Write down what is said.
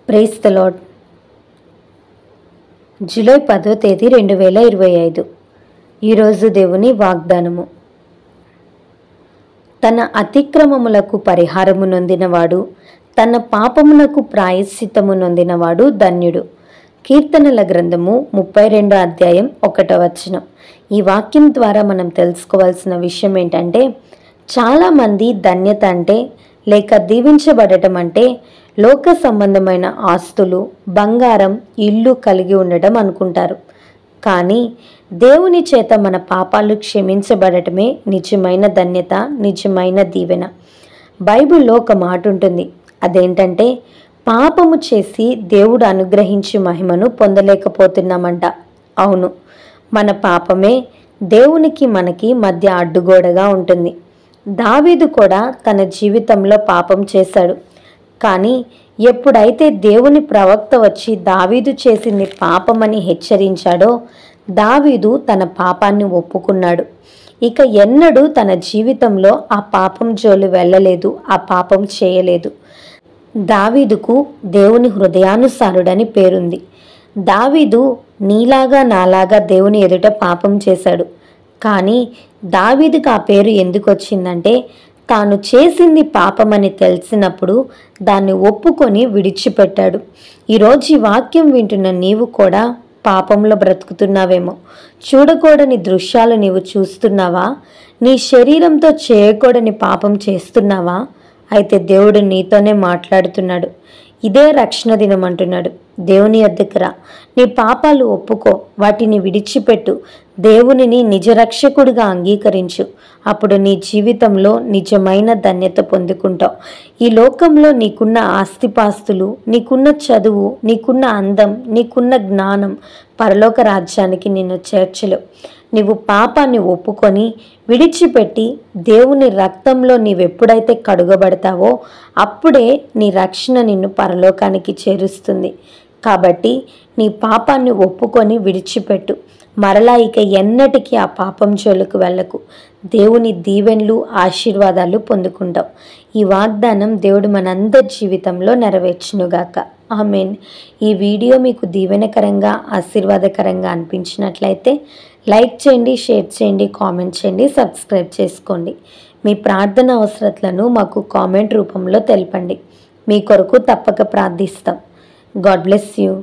Praise the lord. July 10వ తేదీ 2025. ఈరోజు దేవుని వాగ్దానము. తన అతిక్రమములకు పరిహారము నొందినవాడు, తన పాపమునకు ప్రాయశ్చిత్తము నొందినవాడు ధన్యుడు. కీర్తనల గ్రంథము 32వ అధ్యాయం 1వ వచనం. ఈ వాక్యం ద్వారా మనం తెలుసుకోవాల్సిన విషయం ఏంటంటే, చాలామంది ధన్యత అంటే లేక దీవించబడటం అంటే లోక సంబంధమైన ఆస్తులు, బంగారం, ఇల్లు కలిగి ఉండటం అనుకుంటారు. కానీ దేవుని చేత మన పాపాలు క్షమించబడటమే నిజమైన ధన్యత, నిజమైన దీవెన. బైబిల్లో ఒక మాట ఉంటుంది. అదేంటంటే, పాపము చేసి దేవుడు అనుగ్రహించి మహిమను పొందలేకపోతున్నామంట. అవును, మన పాపమే దేవునికి మనకి మధ్య అడ్డుగోడగా ఉంటుంది. దావీదు కూడా తన జీవితంలో పాపం చేశాడు. కానీ ఎప్పుడైతే దేవుని ప్రవక్త వచ్చి దావీదు చేసింది పాపమని హెచ్చరించాడో, దావీదు తన పాపాన్ని ఒప్పుకున్నాడు. ఇక ఎన్నడూ తన జీవితంలో ఆ పాపం జోలి వెళ్ళలేదు, ఆ పాపం చేయలేదు. దావీదుకు దేవుని హృదయానుసారుడని పేరుంది. దావీదు నీలాగా నాలాగా దేవుని ఎదుట పాపం చేశాడు. కానీ దావీదుకు ఆ పేరు ఎందుకు వచ్చిందంటే, తాను చేసింది పాపమని తెలిసినప్పుడు దాన్ని ఒప్పుకొని విడిచిపెట్టాడు. ఈరోజు ఈ వాక్యం వింటున్న నీవు కూడా పాపంలో బ్రతుకుతున్నావేమో. చూడకూడని దృశ్యాలు నీవు చూస్తున్నావా? నీ శరీరంతో చేయకూడని పాపం చేస్తున్నావా? అయితే దేవుడు నీతోనే మాట్లాడుతున్నాడు. ఇదే రక్షణ దినం అంటున్నాడు. దేవుని యొద్దకు రా, నీ పాపాలు ఒప్పుకో, వాటిని విడిచిపెట్టు, దేవునిని నిజ రక్షకుడిగా అంగీకరించు. అప్పుడు నీ జీవితంలో నిజమైన ధన్యత పొందుకుంటావు. ఈ లోకంలో నీకున్న ఆస్తిపాస్తులు, నీకున్న చదువు, నీకున్న అందం, నీకున్న జ్ఞానం పరలోక రాజ్యానికి నిన్ను చేర్చలేవు. నీవు పాపాన్ని ఒప్పుకొని విడిచిపెట్టి దేవుని రక్తంలో నీవెప్పుడైతే కడుగబడతావో అప్పుడే నీ రక్షణ నిన్ను పరలోకానికి చేరుస్తుంది. కాబట్టి నీ పాపాన్ని ఒప్పుకొని విడిచిపెట్టు. మరలా ఇక ఎన్నటికీ ఆ పాపం జోలికి వెళ్ళకు. దేవుని దీవెనలు, ఆశీర్వాదాలు పొందుకుంటావు. ఈ వాగ్దానం దేవుడు మనందరి జీవితంలో నెరవేర్చునుగాక. ఆమేన్. ఈ వీడియో మీకు దీవెనకరంగా, ఆశీర్వాదకరంగా అనిపించినట్లయితే లైక్ చేయండి, షేర్ చేయండి, కామెంట్ చేయండి, సబ్స్క్రైబ్ చేసుకోండి. మీ ప్రార్థన అవసరతలను మాకు కామెంట్ రూపంలో తెలపండి. మీ కొరకు తప్పక ప్రార్థిస్తాం. God bless you.